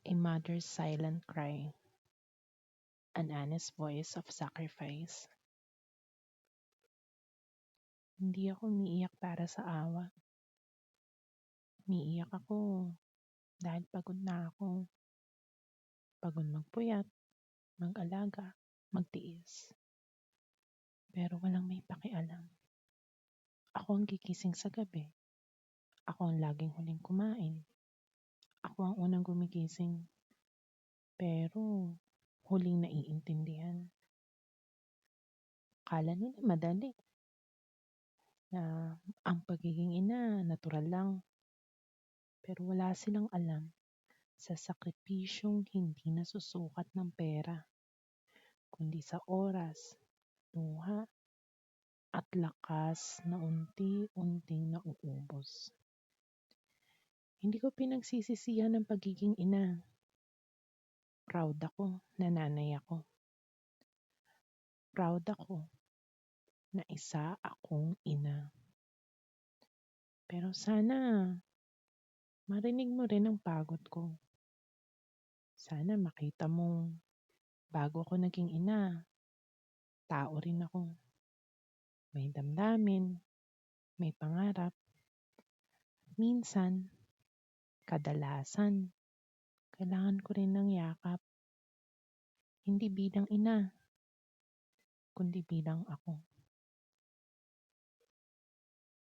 A mother's silent cry, an honest voice of sacrifice. Hindi ako umiiyak para sa awa. Umiiyak ako dahil pagod na ako. Pagod magpuyat, mag-alaga, magtiis. Pero walang may pakialam. Ako ang gigising sa gabi. Ako ang laging huling kumain. Ako ang unang gumigising. Pero huling naiintindihan. Kala nila madali na ang pagiging ina natural lang. Pero wala silang alam sa sakripisyong hindi nasusukat ng pera, kundi sa oras, luha, at lakas na unti-unting nauubos. Hindi ko pinagsisisihan ang pagiging ina. Proud ako na nanay ako. Proud ako na isa akong ina. Pero sana marinig mo rin ang pagod ko. Sana makita mong bago ako naging ina, tao rin ako. May damdamin, may pangarap. Minsan, kadalasan, kailangan ko rin ng yakap. Hindi bilang ina, kundi bilang ako.